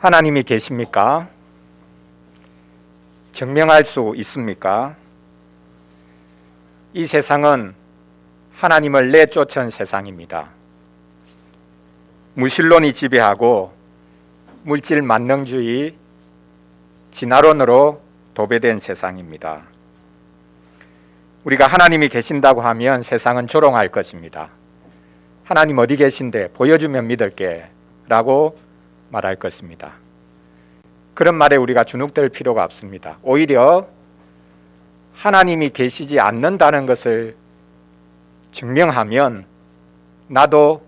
하나님이 계십니까? 증명할 수 있습니까? 이 세상은 하나님을 내쫓은 세상입니다. 무신론이 지배하고 물질 만능주의, 진화론으로 도배된 세상입니다. 우리가 하나님이 계신다고 하면 세상은 조롱할 것입니다. 하나님 어디 계신데 보여주면 믿을게 라고 말할 것입니다. 그런 말에 우리가 주눅들 필요가 없습니다. 오히려 하나님이 계시지 않는다는 것을 증명하면 나도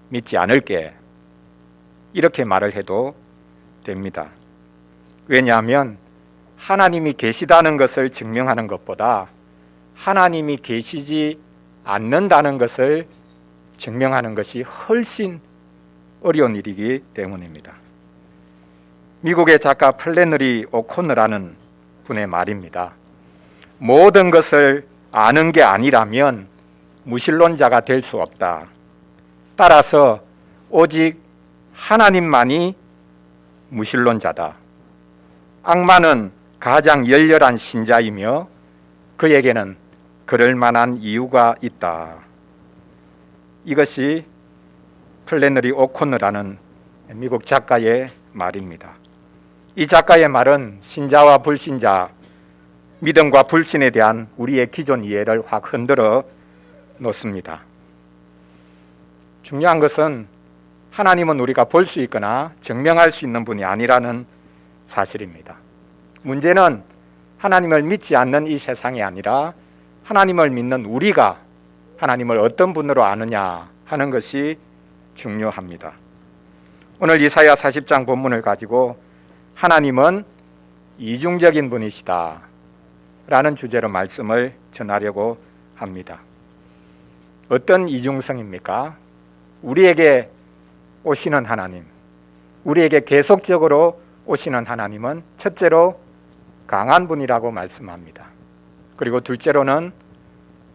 믿지 않을게 이렇게 말을 해도 됩니다. 왜냐하면 하나님이 계시다는 것을 증명하는 것보다 하나님이 계시지 않는다는 것을 증명하는 것이 훨씬 어려운 일이기 때문입니다. 미국의 작가 플래너리 오코너라는 분의 말입니다. 모든 것을 아는 게 아니라면 무신론자가 될 수 없다. 따라서 오직 하나님만이 무신론자다. 악마는 가장 열렬한 신자이며 그에게는 그럴 만한 이유가 있다. 이것이 플래너리 오코너라는 미국 작가의 말입니다. 이 작가의 말은 신자와 불신자, 믿음과 불신에 대한 우리의 기존 이해를 확 흔들어 놓습니다. 중요한 것은 하나님은 우리가 볼 수 있거나 증명할 수 있는 분이 아니라는 사실입니다. 문제는 하나님을 믿지 않는 이 세상이 아니라 하나님을 믿는 우리가 하나님을 어떤 분으로 아느냐 하는 것이 중요합니다. 오늘 이사야 40장 본문을 가지고 하나님은 이중적인 분이시다 라는 주제로 말씀을 전하려고 합니다. 어떤 이중성입니까? 우리에게 오시는 하나님, 우리에게 계속적으로 오시는 하나님은 첫째로 강한 분이라고 말씀합니다. 그리고 둘째로는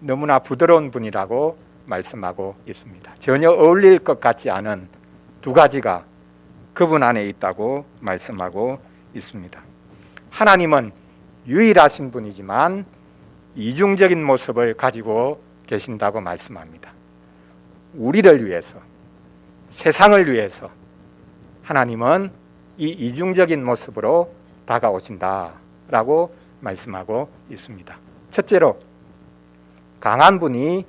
너무나 부드러운 분이라고 말씀하고 있습니다. 전혀 어울릴 것 같지 않은 두 가지가 그분 안에 있다고 말씀하고 있습니다. 하나님은 유일하신 분이지만 이중적인 모습을 가지고 계신다고 말씀합니다. 우리를 위해서, 세상을 위해서 하나님은 이 이중적인 모습으로 다가오신다라고 말씀하고 있습니다. 첫째로 강한 분이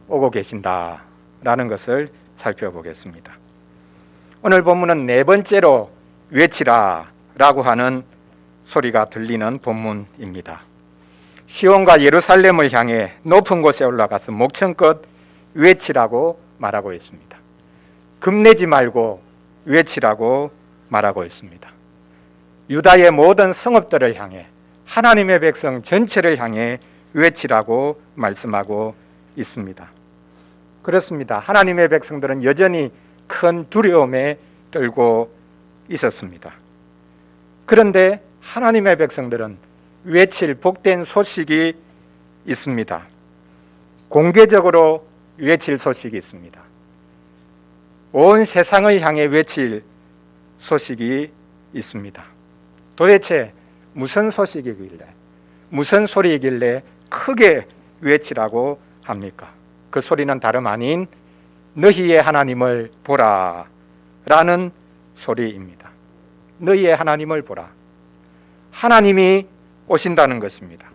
오고 계신다라는 것을 살펴보겠습니다. 오늘 본문은 네 번째로 외치라라고 하는 소리가 들리는 본문입니다. 시온과 예루살렘을 향해 높은 곳에 올라가서 목청껏 외치라고 말하고 있습니다. 겁내지 말고 외치라고 말하고 있습니다. 유다의 모든 성읍들을 향해, 하나님의 백성 전체를 향해 외치라고 말씀하고 있습니다. 그렇습니다. 하나님의 백성들은 여전히 큰 두려움에 떨고 있었습니다. 그런데 하나님의 백성들은 외칠 복된 소식이 있습니다. 공개적으로 외칠 소식이 있습니다. 온 세상을 향해 외칠 소식이 있습니다. 도대체 무슨 소식이길래, 무슨 소리이길래 크게 외치라고 합니까? 그 소리는 다름 아닌 너희의 하나님을 보라 라는 소리입니다. 너희의 하나님을 보라. 하나님이 오신다는 것입니다.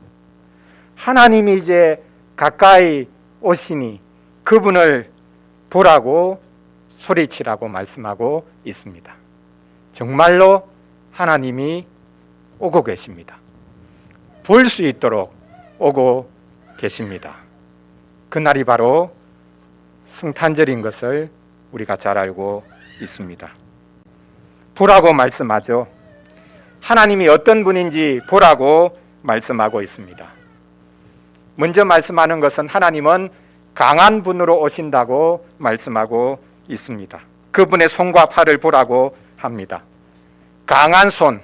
하나님이 이제 가까이 오시니 그분을 보라고 소리치라고 말씀하고 있습니다. 정말로 하나님이 오고 계십니다. 볼 수 있도록 오고 계십니다. 그날이 바로 성탄절인 것을 우리가 잘 알고 있습니다. 보라고 말씀하죠. 하나님이 어떤 분인지 보라고 말씀하고 있습니다. 먼저 말씀하는 것은 하나님은 강한 분으로 오신다고 말씀하고 있습니다. 그분의 손과 팔을 보라고 합니다. 강한 손,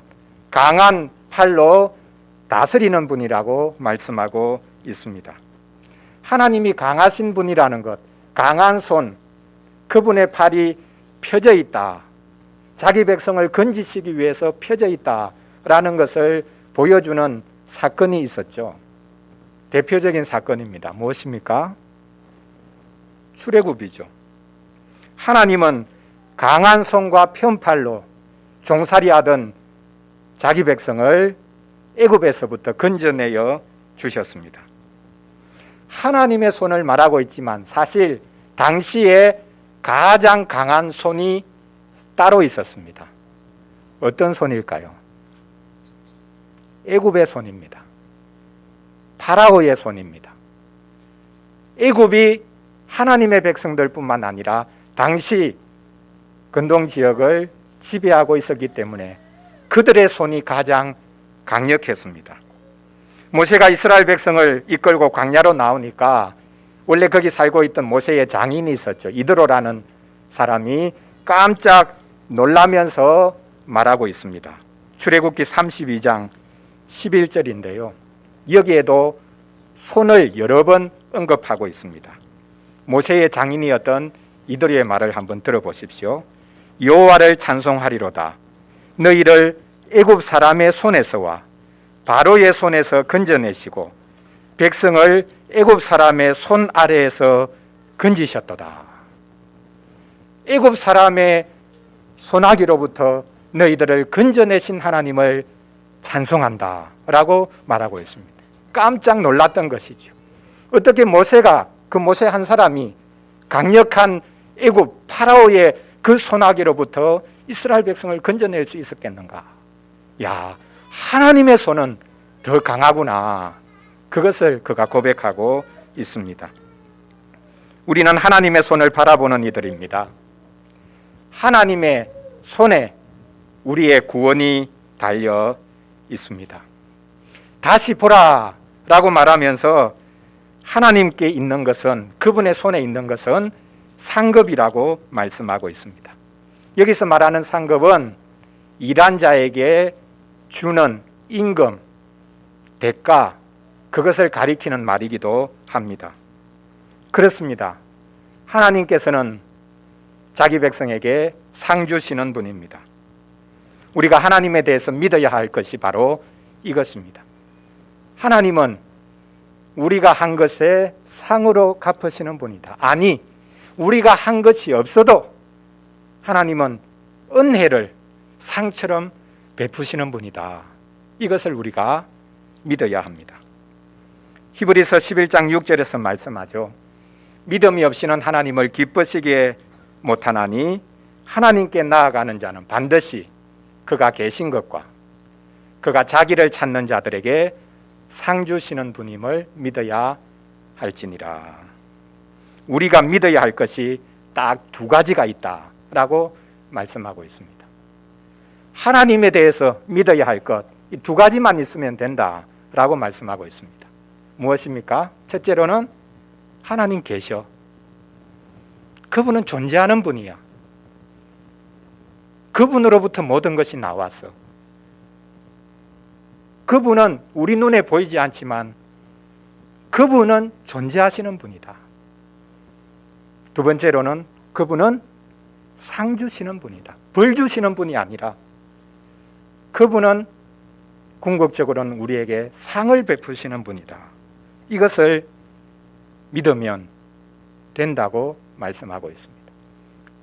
강한 팔로 다스리는 분이라고 말씀하고 있습니다. 하나님이 강하신 분이라는 것, 강한 손, 그분의 팔이 펴져 있다. 자기 백성을 건지시기 위해서 펴져 있다라는 것을 보여주는 사건이 있었죠. 대표적인 사건입니다. 무엇입니까? 출애굽이죠. 하나님은 강한 손과 편팔로 종살이하던 자기 백성을 애굽에서부터 건져내어 주셨습니다. 하나님의 손을 말하고 있지만 사실 당시에 가장 강한 손이 따로 있었습니다. 어떤 손일까요? 애굽의 손입니다. 파라오의 손입니다. 애굽이 하나님의 백성들뿐만 아니라 당시 근동 지역을 지배하고 있었기 때문에 그들의 손이 가장 강력했습니다. 모세가 이스라엘 백성을 이끌고 광야로 나오니까 원래 거기 살고 있던 모세의 장인이 있었죠. 이드로라는 사람이 깜짝 놀라면서 말하고 있습니다. 출애굽기 32장 11절인데요. 여기에도 손을 여러 번 언급하고 있습니다. 모세의 장인이었던 이드로의 말을 한번 들어보십시오. 여호와를 찬송하리로다. 너희를 애굽 사람의 손에서와 바로의 손에서 건져내시고 백성을 애굽 사람의 손 아래에서 건지셨도다. 애굽 사람의 손아귀로부터 너희들을 건져내신 하나님을 찬송한다 라고 말하고 있습니다. 깜짝 놀랐던 것이죠. 어떻게 모세가, 그 모세 한 사람이 강력한 애굽 파라오의 그 손아귀로부터 이스라엘 백성을 건져낼 수 있었겠는가? 야, 하나님의 손은 더 강하구나. 그것을 그가 고백하고 있습니다. 우리는 하나님의 손을 바라보는 이들입니다. 하나님의 손에 우리의 구원이 달려 있습니다. 다시 보라 라고 말하면서 하나님께 있는 것은, 그분의 손에 있는 것은 상급이라고 말씀하고 있습니다. 여기서 말하는 상급은 일한 자에게 주는 임금, 대가, 그것을 가리키는 말이기도 합니다. 그렇습니다. 하나님께서는 자기 백성에게 상 주시는 분입니다. 우리가 하나님에 대해서 믿어야 할 것이 바로 이것입니다. 하나님은 우리가 한 것에 상으로 갚으시는 분이다. 아니, 우리가 한 것이 없어도 하나님은 은혜를 상처럼 베푸시는 분이다. 이것을 우리가 믿어야 합니다. 히브리서 11장 6절에서 말씀하죠. 믿음이 없이는 하나님을 기쁘시게 못하나니 하나님께 나아가는 자는 반드시 그가 계신 것과 그가 자기를 찾는 자들에게 상 주시는 분임을 믿어야 할지니라. 우리가 믿어야 할 것이 딱 두 가지가 있다라고 말씀하고 있습니다. 하나님에 대해서 믿어야 할 것, 이 두 가지만 있으면 된다라고 말씀하고 있습니다. 무엇입니까? 첫째로는 하나님 계셔. 그분은 존재하는 분이야. 그분으로부터 모든 것이 나왔어. 그분은 우리 눈에 보이지 않지만 그분은 존재하시는 분이다. 두 번째로는 그분은 상 주시는 분이다. 벌 주시는 분이 아니라 그분은 궁극적으로는 우리에게 상을 베푸시는 분이다. 이것을 믿으면 된다고 말씀하고 있습니다.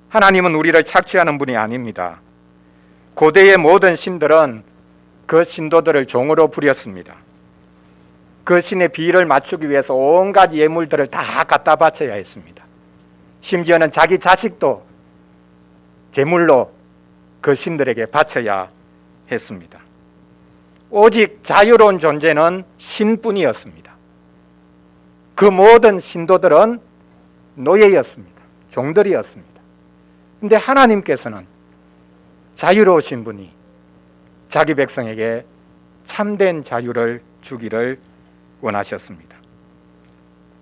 하나님은 우리를 착취하는 분이 아닙니다. 고대의 모든 신들은 그 신도들을 종으로 부렸습니다. 그 신의 비위를 맞추기 위해서 온갖 예물들을 다 갖다 바쳐야 했습니다. 심지어는 자기 자식도 제물로 그 신들에게 바쳐야 했습니다. 오직 자유로운 존재는 신뿐이었습니다. 그 모든 신도들은 노예였습니다. 종들이었습니다. 그런데 하나님께서는 자유로우신 분이 자기 백성에게 참된 자유를 주기를 원하셨습니다.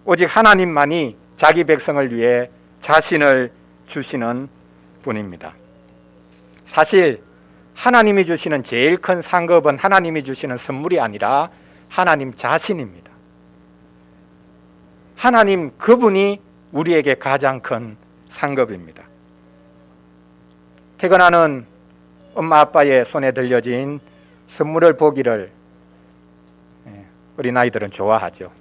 오직 하나님만이 자기 백성을 위해 자신을 주시는 분입니다. 사실 하나님이 주시는 제일 큰 상급은 하나님이 주시는 선물이 아니라 하나님 자신입니다. 하나님 그분이 우리에게 가장 큰 상급입니다. 태어나는 엄마 아빠의 손에 들려진 선물을 보기를 어린아이들은 좋아하죠.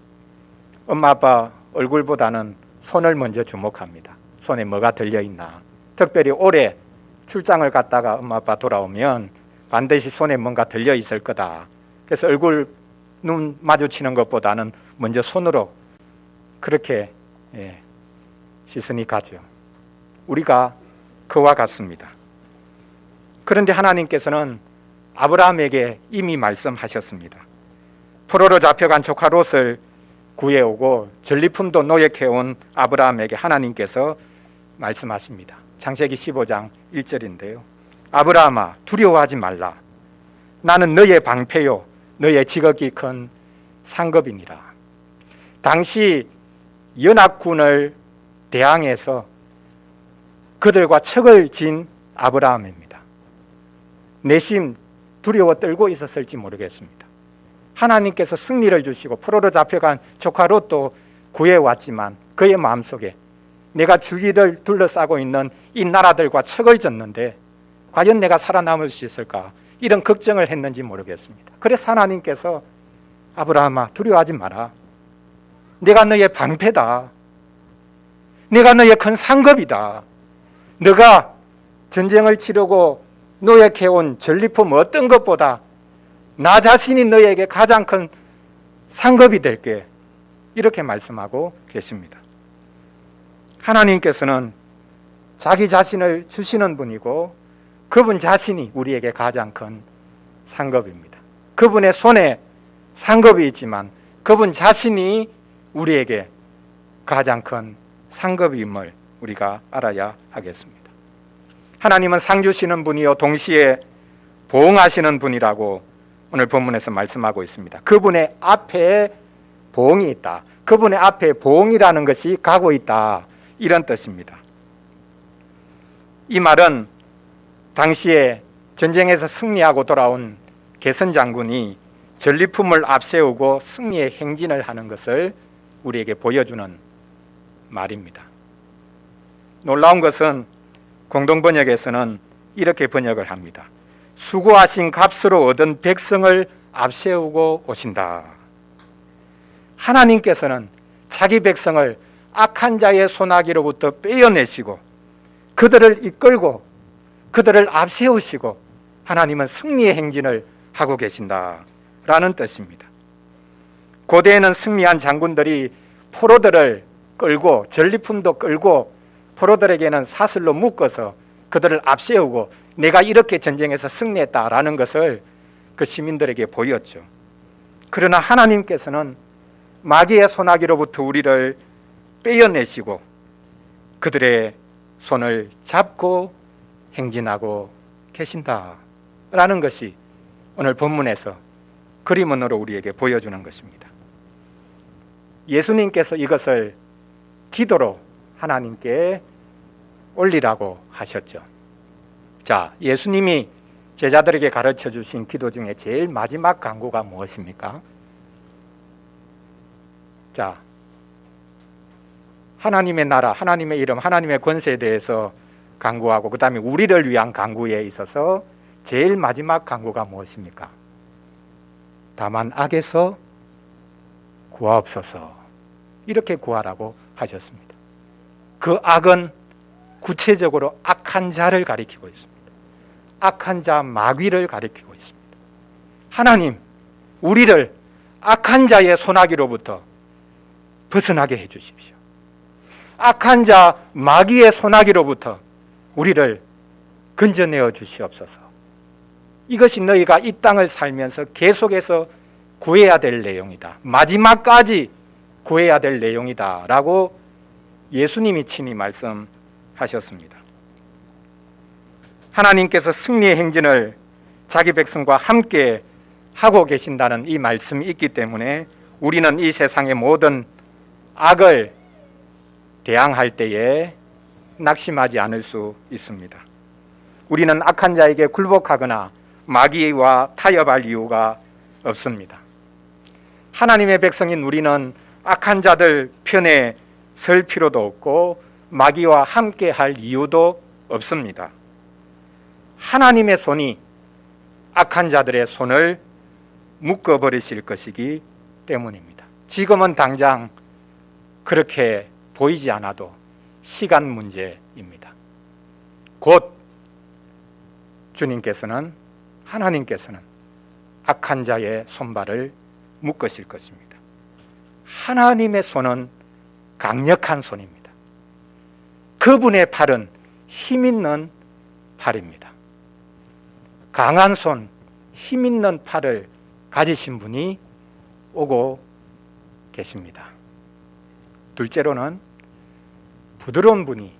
엄마 아빠 얼굴보다는 손을 먼저 주목합니다. 손에 뭐가 들려있나. 특별히 올해 출장을 갔다가 엄마 아빠 돌아오면 반드시 손에 뭔가 들려있을 거다. 그래서 얼굴 눈 마주치는 것보다는 먼저 손으로 그렇게 시선이 가죠. 우리가 그와 같습니다. 그런데 하나님께서는 아브라함에게 이미 말씀하셨습니다. 포로로 잡혀간 조카 롯을 구해오고 전리품도 노역해온 아브라함에게 하나님께서 말씀하십니다. 창세기 15장 1절인데요. 아브라함아, 두려워하지 말라. 나는 너의 방패요 너의 지극히 큰 상급이니라. 당시 연합군을 대항해서 그들과 척을 진 아브라함입니다. 내심 두려워 떨고 있었을지 모르겠습니다. 하나님께서 승리를 주시고 포로로 잡혀간 조카 롯도 구해왔지만 그의 마음속에 내가 주위를 둘러싸고 있는 이 나라들과 척을 졌는데 과연 내가 살아남을 수 있을까? 이런 걱정을 했는지 모르겠습니다. 그래서 하나님께서 아브라함아, 두려워하지 마라. 내가 너의 방패다. 내가 너의 큰 상급이다. 너가 전쟁을 치르고 노역해온 전리품 어떤 것보다 나 자신이 너에게 가장 큰 상급이 될게. 이렇게 말씀하고 계십니다. 하나님께서는 자기 자신을 주시는 분이고 그분 자신이 우리에게 가장 큰 상급입니다. 그분의 손에 상급이 있지만 그분 자신이 우리에게 가장 큰 상급임을 우리가 알아야 하겠습니다. 하나님은 상 주시는 분이요 동시에 보응하시는 분이라고 오늘 본문에서 말씀하고 있습니다. 그분의 앞에 보응이 있다. 그분의 앞에 보응이라는 것이 가고 있다. 이런 뜻입니다. 이 말은 당시에 전쟁에서 승리하고 돌아온 개선 장군이 전리품을 앞세우고 승리의 행진을 하는 것을 우리에게 보여주는 말입니다. 놀라운 것은 공동번역에서는 이렇게 번역을 합니다. 수고하신 값으로 얻은 백성을 앞세우고 오신다. 하나님께서는 자기 백성을 악한 자의 손아귀로부터 빼어내시고 그들을 이끌고 그들을 앞세우시고 하나님은 승리의 행진을 하고 계신다라는 뜻입니다. 고대에는 승리한 장군들이 포로들을 끌고 전리품도 끌고 포로들에게는 사슬로 묶어서 그들을 앞세우고 내가 이렇게 전쟁에서 승리했다라는 것을 그 시민들에게 보였죠. 그러나 하나님께서는 마귀의 손아귀로부터 우리를 빼어내시고 그들의 손을 잡고 행진하고 계신다라는 것이 오늘 본문에서 그림으로 우리에게 보여주는 것입니다. 예수님께서 이것을 기도로 하나님께 올리라고 하셨죠. 자, 예수님이 제자들에게 가르쳐 주신 기도 중에 제일 마지막 간구가 무엇입니까? 자, 하나님의 나라, 하나님의 이름, 하나님의 권세에 대해서 간구하고 그 다음에 우리를 위한 간구에 있어서 제일 마지막 간구가 무엇입니까? 다만 악에서 구하옵소서. 이렇게 구하라고 하셨습니다. 그 악은 구체적으로 악한 자를 가리키고 있습니다. 악한 자 마귀를 가리키고 있습니다. 하나님, 우리를 악한 자의 손아귀로부터 벗어나게 해 주십시오. 악한 자 마귀의 손아귀로부터 우리를 건져내어 주시옵소서. 이것이 너희가 이 땅을 살면서 계속해서 구해야 될 내용이다. 마지막까지 구해야 될 내용이다 라고 예수님이 친히 말씀하셨습니다. 하나님께서 승리의 행진을 자기 백성과 함께 하고 계신다는 이 말씀이 있기 때문에 우리는 이 세상의 모든 악을 대항할 때에 낙심하지 않을 수 있습니다. 우리는 악한 자에게 굴복하거나 마귀와 타협할 이유가 없습니다. 하나님의 백성인 우리는 악한 자들 편에 설 필요도 없고 마귀와 함께 할 이유도 없습니다. 하나님의 손이 악한 자들의 손을 묶어버리실 것이기 때문입니다. 지금은 당장 그렇게 보이지 않아도 시간 문제입니다. 곧 주님께서는, 하나님께서는 악한 자의 손발을 묶으실 것입니다. 하나님의 손은 강력한 손입니다. 그분의 팔은 힘 있는 팔입니다. 강한 손, 힘 있는 팔을 가지신 분이 오고 계십니다. 둘째로는 부드러운 분이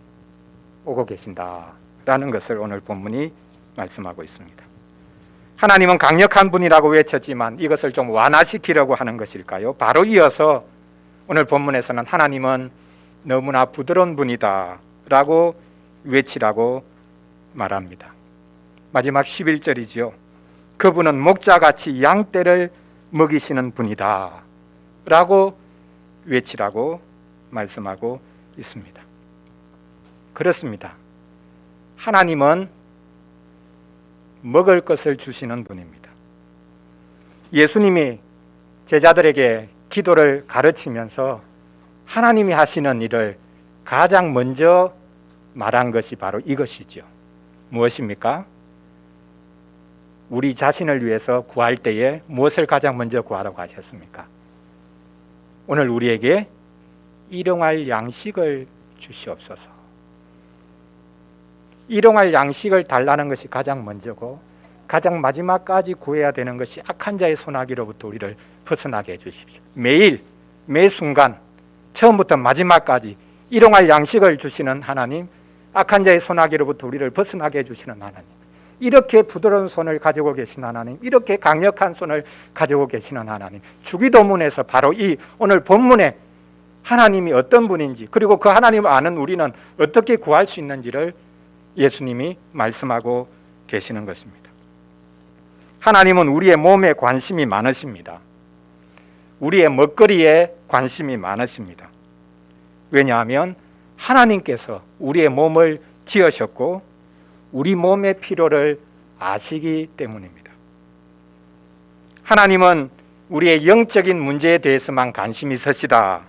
오고 계신다라는 것을 오늘 본문이 말씀하고 있습니다. 하나님은 강력한 분이라고 외쳤지만 이것을 좀 완화시키려고 하는 것일까요? 바로 이어서 오늘 본문에서는 하나님은 너무나 부드러운 분이다 라고 외치라고 말합니다. 마지막 11절이지요. 그분은 목자같이 양떼를 먹이시는 분이다 라고 외치라고 말씀하고 있습니다. 그렇습니다. 하나님은 먹을 것을 주시는 분입니다. 예수님이 제자들에게 기도를 가르치면서 하나님이 하시는 일을 가장 먼저 말한 것이 바로 이것이죠. 무엇입니까? 우리 자신을 위해서 구할 때에 무엇을 가장 먼저 구하라고 하셨습니까? 오늘 우리에게 일용할 양식을 주시옵소서. 일용할 양식을 달라는 것이 가장 먼저고, 가장 마지막까지 구해야 되는 것이 악한 자의 손아귀로부터 우리를 벗어나게 해주십시오. 매일 매 순간 처음부터 마지막까지 일용할 양식을 주시는 하나님, 악한 자의 손아귀로부터 우리를 벗어나게 해주시는 하나님, 이렇게 부드러운 손을 가지고 계신 하나님, 이렇게 강력한 손을 가지고 계시는 하나님, 주기도문에서 바로 이 오늘 본문에 하나님이 어떤 분인지, 그리고 그 하나님을 아는 우리는 어떻게 구할 수 있는지를 예수님이 말씀하고 계시는 것입니다. 하나님은 우리의 몸에 관심이 많으십니다. 우리의 먹거리에 관심이 많으십니다. 왜냐하면 하나님께서 우리의 몸을 지으셨고 우리 몸의 필요를 아시기 때문입니다. 하나님은 우리의 영적인 문제에 대해서만 관심이 있으시다,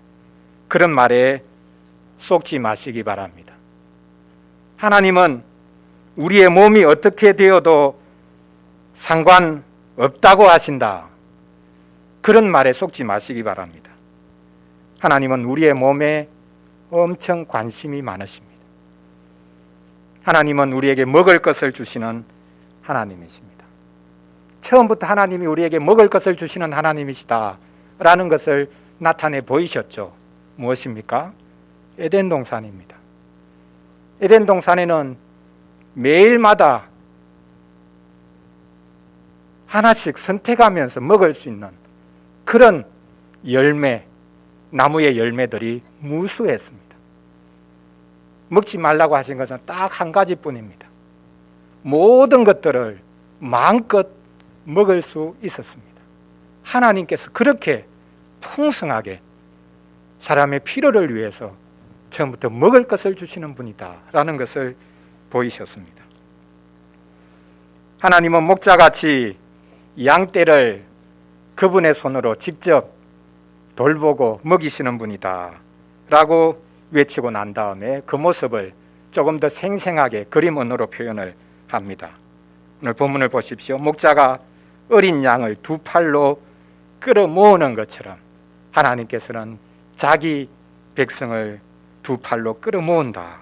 그런 말에 속지 마시기 바랍니다. 하나님은 우리의 몸이 어떻게 되어도 상관없다고 하신다, 그런 말에 속지 마시기 바랍니다. 하나님은 우리의 몸에 엄청 관심이 많으십니다. 하나님은 우리에게 먹을 것을 주시는 하나님이십니다. 처음부터 하나님이 우리에게 먹을 것을 주시는 하나님이시다 라는 것을 나타내 보이셨죠. 무엇입니까? 에덴 동산입니다. 에덴 동산에는 매일마다 하나씩 선택하면서 먹을 수 있는 그런 열매, 나무의 열매들이 무수했습니다. 먹지 말라고 하신 것은 딱 한 가지뿐입니다. 모든 것들을 마음껏 먹을 수 있었습니다. 하나님께서 그렇게 풍성하게 사람의 필요를 위해서 처음부터 먹을 것을 주시는 분이다 라는 것을 보이셨습니다. 하나님은 목자같이 양떼를 그분의 손으로 직접 돌보고 먹이시는 분이다 라고 외치고 난 다음에 그 모습을 조금 더 생생하게 그림언어로 표현을 합니다. 오늘 본문을 보십시오. 목자가 어린 양을 두 팔로 끌어모으는 것처럼 하나님께서는 자기 백성을 두 팔로 끌어모은다.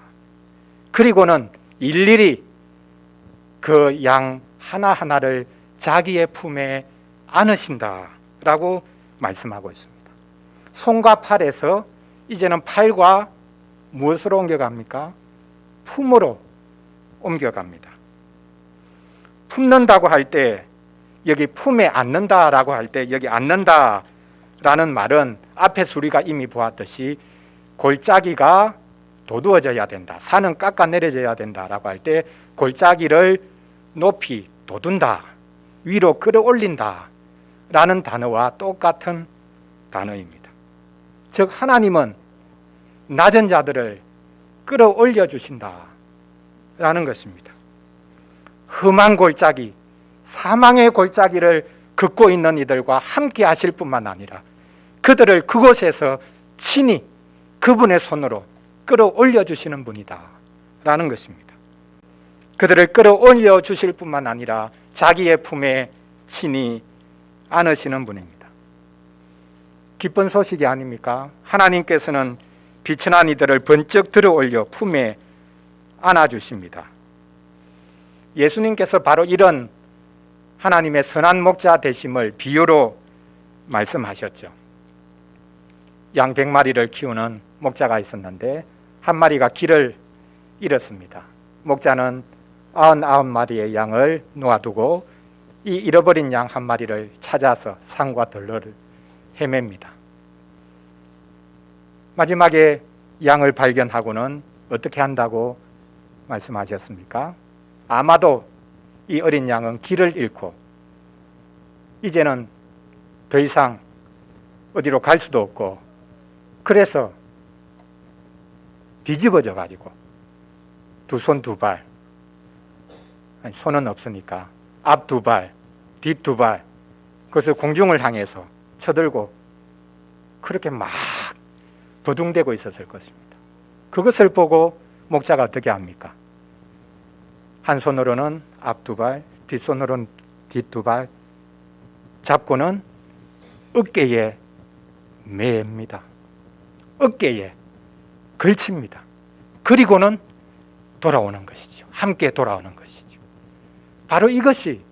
그리고는 일일이 그 양 하나하나를 자기의 품에 안으신다 라고 말씀하고 있습니다. 손과 팔에서 이제는 팔과 무엇으로 옮겨갑니까? 품으로 옮겨갑니다. 품는다고 할 때, 여기 품에 안는다라고 할 때 여기 안는다라는 말은 앞에서 우리가 이미 보았듯이 골짜기가 도두어져야 된다, 산은 깎아내려져야 된다라고 할 때 골짜기를 높이 돋운다, 위로 끌어올린다 라는 단어와 똑같은 단어입니다. 즉 하나님은 낮은 자들을 끌어올려 주신다 라는 것입니다. 험한 골짜기, 사망의 골짜기를 걷고 있는 이들과 함께 하실 뿐만 아니라 그들을 그곳에서 친히 그분의 손으로 끌어올려 주시는 분이다 라는 것입니다. 그들을 끌어올려 주실 뿐만 아니라 자기의 품에 친히 안으시는 분입니다. 기쁜 소식이 아닙니까? 하나님께서는 비천한 이들을 번쩍 들어올려 품에 안아주십니다. 예수님께서 바로 이런 하나님의 선한 목자 되심을 비유로 말씀하셨죠. 양 100마리를 키우는 목자가 있었는데 한 마리가 길을 잃었습니다. 목자는 99마리의 양을 놓아두고 이 잃어버린 양 한 마리를 찾아서 산과 들러를 헤맵니다. 마지막에 양을 발견하고는 어떻게 한다고 말씀하셨습니까? 아마도 이 어린 양은 길을 잃고 이제는 더 이상 어디로 갈 수도 없고 그래서 뒤집어져 가지고 두 손 두 발, 아니, 손은 없으니까 앞 두 발, 뒷 두 발, 그것을 공중을 향해서 쳐들고 그렇게 막 버둥대고 있었을 것입니다. 그것을 보고 목자가 어떻게 합니까? 한 손으로는 앞 두 발, 뒷손으로는 뒷 두 발 잡고는 어깨에 맵니다. 어깨에 걸칩니다. 그리고는 돌아오는 것이죠. 함께 돌아오는 것이죠. 바로 이것이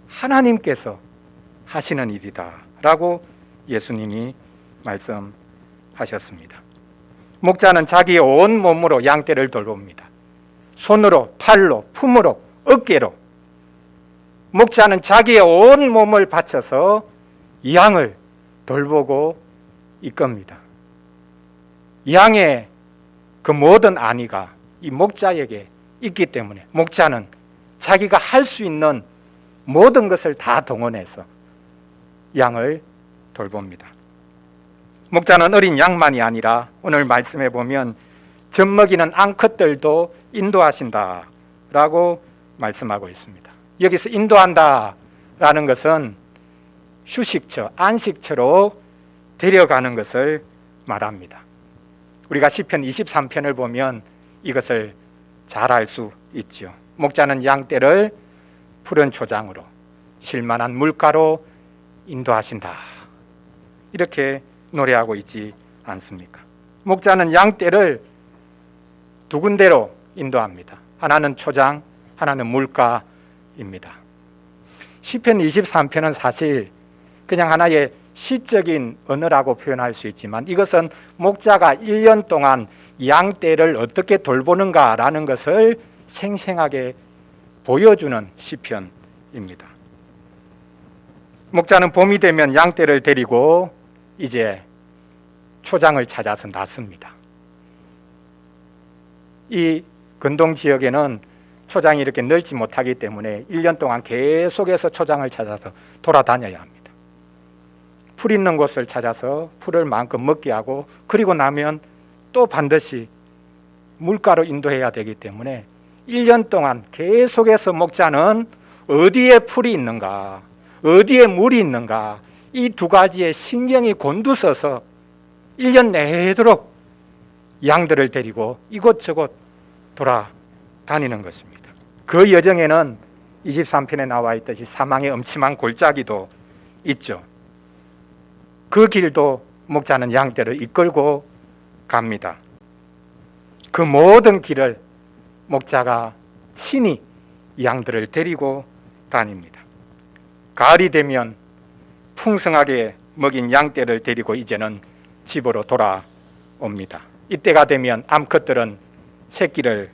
하나님께서 하시는 일이다 라고 예수님이 말씀하셨습니다. 목자는 자기의 온 몸으로 양떼를 돌봅니다. 손으로, 팔로, 품으로, 어깨로. 목자는 자기의 온 몸을 바쳐서 양을 돌보고 이끕니다. 양의 그 모든 안위가 이 목자에게 있기 때문에 목자는 자기가 할 수 있는 모든 것을 다 동원해서 양을 돌봅니다. 목자는 어린 양만이 아니라 오늘 말씀해 보면 젖먹이는 암컷들도 인도하신다라고 말씀하고 있습니다. 여기서 인도한다라는 것은 휴식처, 안식처로 데려가는 것을 말합니다. 우리가 시편 23편을 보면 이것을 잘 알 수 있죠. 목자는 양떼를 푸른 초장으로 쉴만한 물가로 인도하신다. 이렇게 노래하고 있지 않습니까? 목자는 양떼를 두 군데로 인도합니다. 하나는 초장, 하나는 물가입니다. 시편 23편은 사실 그냥 하나의 시적인 언어라고 표현할 수 있지만 이것은 목자가 1년 동안 양떼를 어떻게 돌보는가라는 것을 생생하게 보여주는 시편입니다. 목자는 봄이 되면 양떼를 데리고 이제 초장을 찾아서 나섭니다. 이 근동 지역에는 초장이 이렇게 넓지 못하기 때문에 1년 동안 계속해서 초장을 찾아서 돌아다녀야 합니다. 풀 있는 곳을 찾아서 풀을 마음껏 먹게 하고 그리고 나면 또 반드시 물가로 인도해야 되기 때문에 1년 동안 계속해서 목자는 어디에 풀이 있는가, 어디에 물이 있는가 이 두 가지에 신경이 곤두서서 1년 내도록 양들을 데리고 이곳저곳 돌아다니는 것입니다. 그 여정에는 23편에 나와 있듯이 사망의 음침한 골짜기도 있죠. 그 길도 목자는 양떼를 이끌고 갑니다. 그 모든 길을 목자가 친히 양들을 데리고 다닙니다. 가을이 되면 풍성하게 먹인 양떼를 데리고 이제는 집으로 돌아옵니다. 이때가 되면 암컷들은 새끼를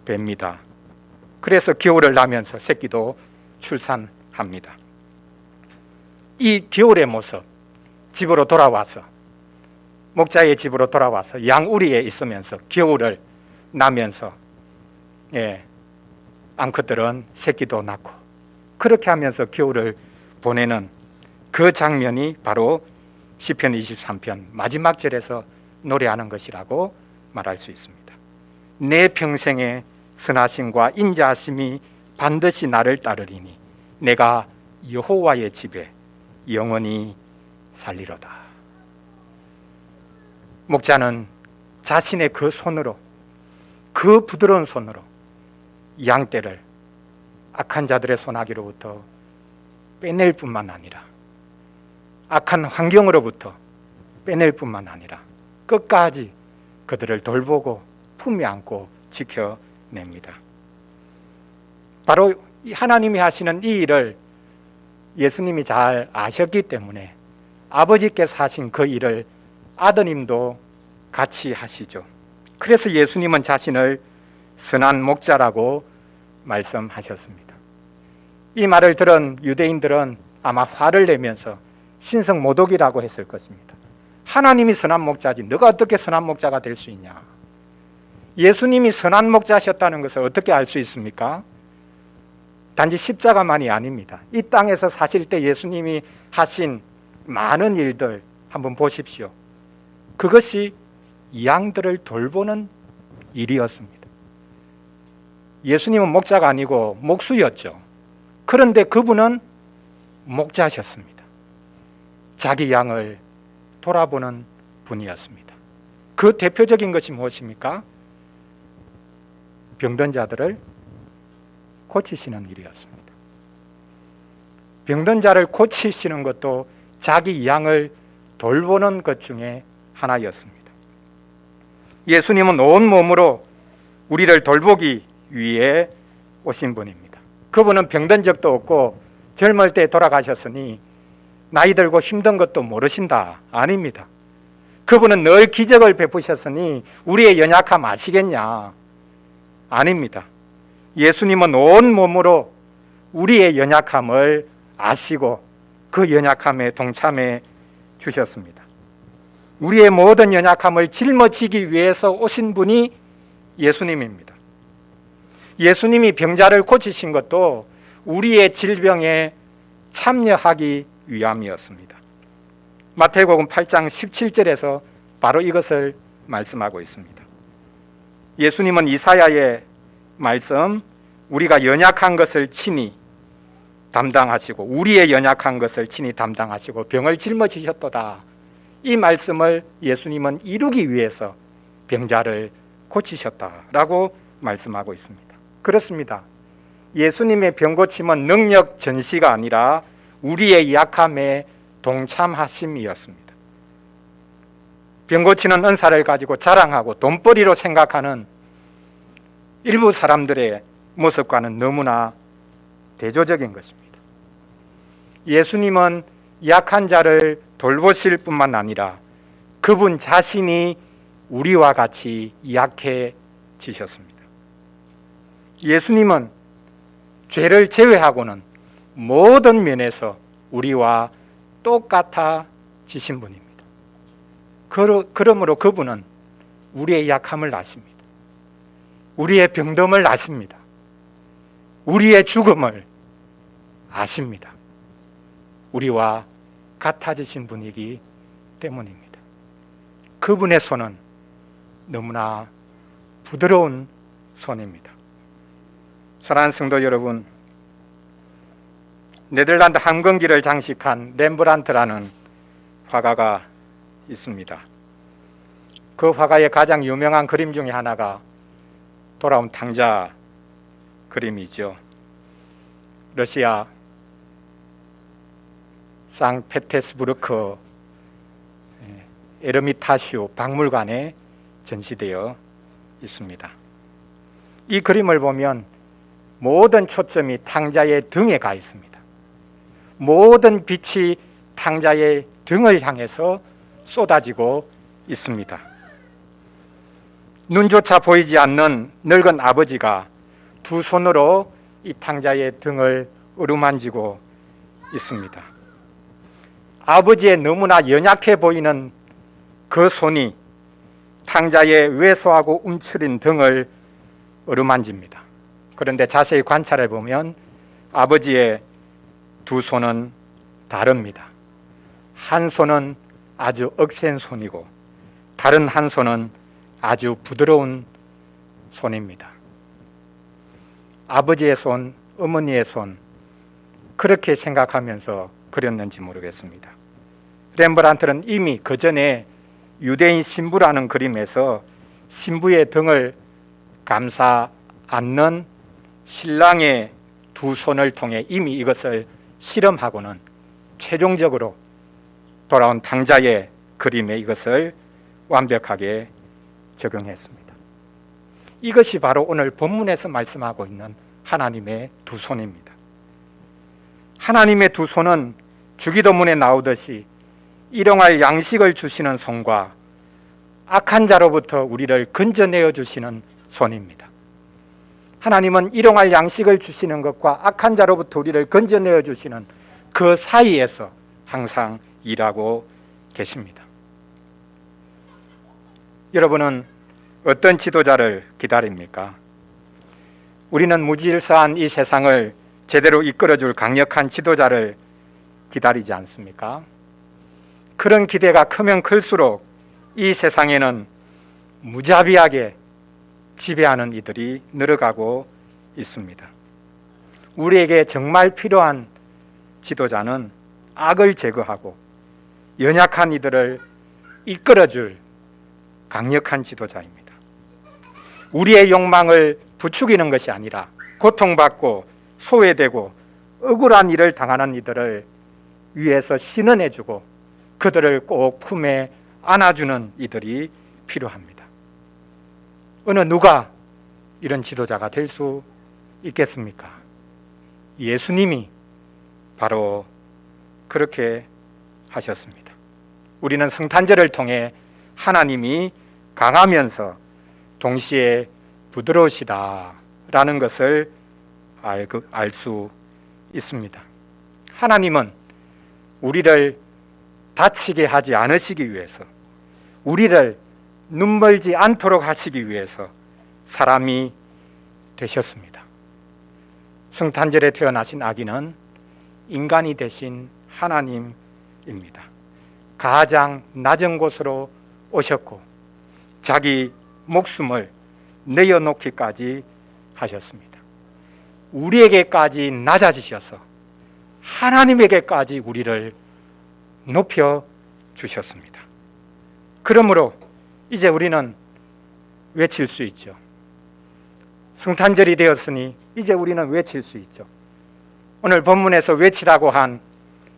뵙니다. 그래서 겨울을 나면서 새끼도 출산합니다. 이 겨울의 모습, 집으로 돌아와서 목자의 집으로 돌아와서 양우리에 있으면서 겨울을 나면서 암컷들은 새끼도 낳고 그렇게 하면서 겨울을 보내는 그 장면이 바로 시편 23편 마지막 절에서 노래하는 것이라고 말할 수 있습니다. 내 평생의 선하심과 인자하심이 반드시 나를 따르리니 내가 여호와의 집에 영원히 살리로다. 목자는 자신의 그 손으로, 그 부드러운 손으로 양떼를 악한 자들의 손아귀로부터 빼낼 뿐만 아니라, 악한 환경으로부터 빼낼 뿐만 아니라 끝까지 그들을 돌보고 품에 안고 지켜냅니다. 바로 하나님이 하시는 이 일을 예수님이 잘 아셨기 때문에 아버지께서 하신 그 일을 아드님도 같이 하시죠. 그래서 예수님은 자신을 선한 목자라고 말씀하셨습니다. 이 말을 들은 유대인들은 아마 화를 내면서 신성모독이라고 했을 것입니다. 하나님이 선한 목자지 너가 어떻게 선한 목자가 될 수 있냐. 예수님이 선한 목자셨다는 것을 어떻게 알 수 있습니까? 단지 십자가만이 아닙니다. 이 땅에서 사실 때 예수님이 하신 많은 일들 한번 보십시오. 그것이 양들을 돌보는 일이었습니다. 예수님은 목자가 아니고 목수였죠. 그런데 그분은 목자셨습니다. 자기 양을 돌아보는 분이었습니다. 그 대표적인 것이 무엇입니까? 병든 자들을 고치시는 일이었습니다. 병든 자를 고치시는 것도 자기 양을 돌보는 것 중에 하나였습니다. 예수님은 온 몸으로 우리를 돌보기 위해 오신 분입니다. 그분은 병든 적도 없고 젊을 때 돌아가셨으니 나이 들고 힘든 것도 모르신다. 아닙니다. 그분은 늘 기적을 베푸셨으니 우리의 연약함 아시겠냐? 아닙니다. 예수님은 온 몸으로 우리의 연약함을 아시고 그 연약함에 동참해 주셨습니다. 우리의 모든 연약함을 짊어지기 위해서 오신 분이 예수님입니다. 예수님이 병자를 고치신 것도 우리의 질병에 참여하기 위함이었습니다. 마태복음 8장 17절에서 바로 이것을 말씀하고 있습니다. 예수님은 이사야의 말씀, 우리가 연약한 것을 친히 담당하시고 우리의 연약한 것을 친히 담당하시고 병을 짊어지셨도다. 이 말씀을 예수님은 이루기 위해서 병자를 고치셨다라고 말씀하고 있습니다. 그렇습니다. 예수님의 병 고침은 능력 전시가 아니라 우리의 약함에 동참하심이었습니다. 병 고치는 은사를 가지고 자랑하고 돈벌이로 생각하는 일부 사람들의 모습과는 너무나 대조적인 것입니다. 예수님은 약한 자를 돌보실 뿐만 아니라 그분 자신이 우리와 같이 약해지셨습니다. 예수님은 죄를 제외하고는 모든 면에서 우리와 똑같아지신 분입니다. 그러므로 그분은 우리의 약함을 아십니다. 우리의 병듦을 아십니다. 우리의 죽음을 아십니다. 우리와 같아지신 분이기 때문입니다. 그분의 손은 너무나 부드러운 손입니다. 사랑하는 성도 여러분, 네덜란드 항공기를 장식한 렘브란트라는 화가가 있습니다. 그 화가의 가장 유명한 그림 중에 하나가 돌아온 탕자 그림이죠. 러시아 상페테스부르크 에르미타슈 박물관에 전시되어 있습니다. 이 그림을 보면 모든 초점이 탕자의 등에 가 있습니다. 모든 빛이 탕자의 등을 향해서 쏟아지고 있습니다. 눈조차 보이지 않는 늙은 아버지가 두 손으로 이 탕자의 등을 어루만지고 있습니다. 아버지의 너무나 연약해 보이는 그 손이 탕자의 왜소하고 움츠린 등을 어루만집니다. 그런데 자세히 관찰해 보면 아버지의 두 손은 다릅니다. 한 손은 아주 억센 손이고 다른 한 손은 아주 부드러운 손입니다. 아버지의 손, 어머니의 손, 그렇게 생각하면서 그렸는지 모르겠습니다. 렘브란트는 이미 그 전에 유대인 신부라는 그림에서 신부의 등을 감싸 안는 신랑의 두 손을 통해 이미 이것을 실험하고는 최종적으로 돌아온 탕자의 그림에 이것을 완벽하게 적용했습니다. 이것이 바로 오늘 본문에서 말씀하고 있는 하나님의 두 손입니다. 하나님의 두 손은 주기도문에 나오듯이 일용할 양식을 주시는 손과 악한 자로부터 우리를 건져내어 주시는 손입니다. 하나님은 일용할 양식을 주시는 것과 악한 자로부터 우리를 건져내어 주시는 그 사이에서 항상 일하고 계십니다. 여러분은 어떤 지도자를 기다립니까? 우리는 무질서한 이 세상을 제대로 이끌어줄 강력한 지도자를 기다리지 않습니까? 그런 기대가 크면 클수록 이 세상에는 무자비하게 지배하는 이들이 늘어가고 있습니다. 우리에게 정말 필요한 지도자는 악을 제거하고 연약한 이들을 이끌어줄 강력한 지도자입니다. 우리의 욕망을 부추기는 것이 아니라 고통받고 소외되고 억울한 일을 당하는 이들을 위해서 신원해주고 그들을 꼭 품에 안아주는 이들이 필요합니다. 어느 누가 이런 지도자가 될 수 있겠습니까? 예수님이 바로 그렇게 하셨습니다. 우리는 성탄절을 통해 하나님이 강하면서 동시에 부드러우시다라는 것을 알 수 있습니다. 하나님은 우리를 다치게 하지 않으시기 위해서, 우리를 눈멀지 않도록 하시기 위해서 사람이 되셨습니다. 성탄절에 태어나신 아기는 인간이 되신 하나님입니다. 가장 낮은 곳으로 오셨고 자기 목숨을 내어놓기까지 하셨습니다. 우리에게까지 낮아지셔서 하나님에게까지 우리를 높여 주셨습니다. 그러므로 이제 우리는 외칠 수 있죠. 성탄절이 되었으니 이제 우리는 외칠 수 있죠. 오늘 본문에서 외치라고 한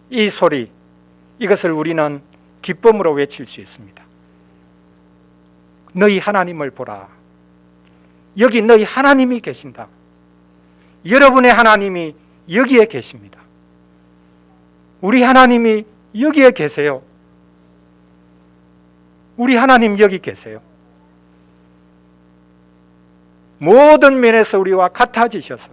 이 소리, 이것을 우리는 기쁨으로 외칠 수 있습니다. 너희 하나님을 보라. 여기 너희 하나님이 계신다. 여러분의 하나님이 여기에 계십니다. 우리 하나님이 여기에 계세요. 우리 하나님 여기 계세요. 모든 면에서 우리와 같아지셔서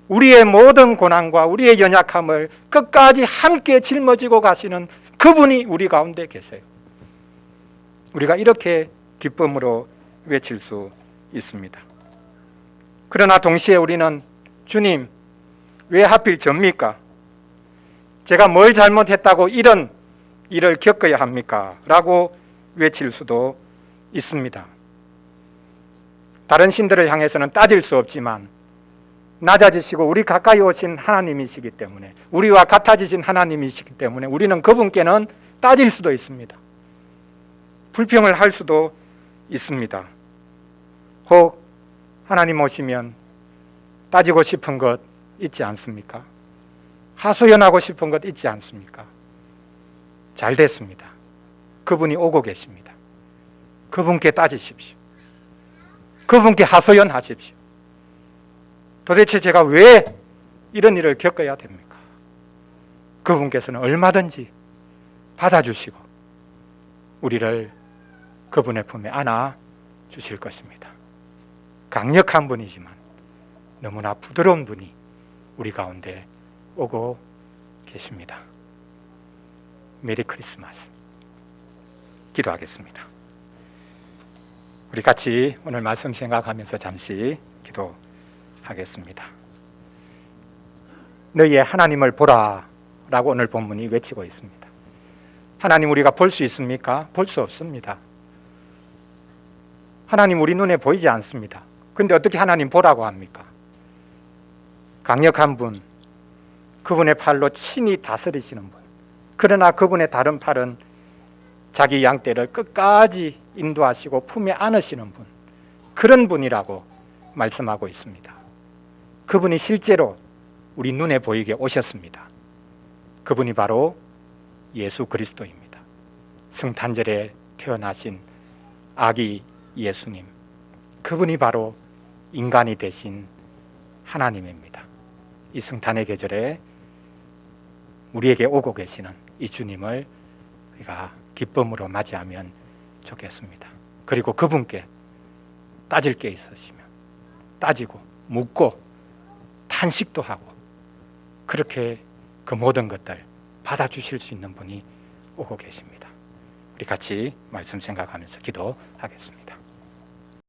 우리의 모든 고난과 우리의 연약함을 끝까지 함께 짊어지고 가시는 그분이 우리 가운데 계세요. 우리가 이렇게 기쁨으로 외칠 수 있습니다. 그러나 동시에 우리는 주님, 왜 하필 접니까? 제가 뭘 잘못했다고 이런 일을 겪어야 합니까? 라고 외칠 수도 있습니다. 다른 신들을 향해서는 따질 수 없지만 낮아지시고 우리 가까이 오신 하나님이시기 때문에, 우리와 같아지신 하나님이시기 때문에 우리는 그분께는 따질 수도 있습니다. 불평을 할 수도 있습니다. 혹 하나님 오시면 따지고 싶은 것 있지 않습니까? 하소연하고 싶은 것 있지 않습니까? 잘 됐습니다. 그분이 오고 계십니다. 그분께 따지십시오. 그분께 하소연하십시오. 도대체 제가 왜 이런 일을 겪어야 됩니까? 그분께서는 얼마든지 받아주시고 우리를 그분의 품에 안아 주실 것입니다. 강력한 분이지만 너무나 부드러운 분이 우리 가운데 오고 계십니다. 메리 크리스마스. 기도하겠습니다. 우리 같이 오늘 말씀 생각하면서 잠시 기도하겠습니다. 너희의 하나님을 보라 라고 오늘 본문이 외치고 있습니다. 하나님 우리가 볼 수 있습니까? 볼 수 없습니다. 하나님 우리 눈에 보이지 않습니다. 그런데 어떻게 하나님 보라고 합니까? 강력한 분, 그분의 팔로 친히 다스리시는 분, 그러나 그분의 다른 팔은 자기 양떼를 끝까지 인도하시고 품에 안으시는 분, 그런 분이라고 말씀하고 있습니다. 그분이 실제로 우리 눈에 보이게 오셨습니다. 그분이 바로 예수 그리스도입니다. 성탄절에 태어나신 아기 예수님, 그분이 바로 인간이 되신 하나님입니다. 이 성탄의 계절에 우리에게 오고 계시는 이 주님을 우리가 기쁨으로 맞이하면 좋겠습니다. 그리고 그분께 따질 게 있으시면 따지고 묻고 탄식도 하고 그렇게 그 모든 것들 받아주실 수 있는 분이 오고 계십니다. 우리 같이 말씀 생각하면서 기도하겠습니다.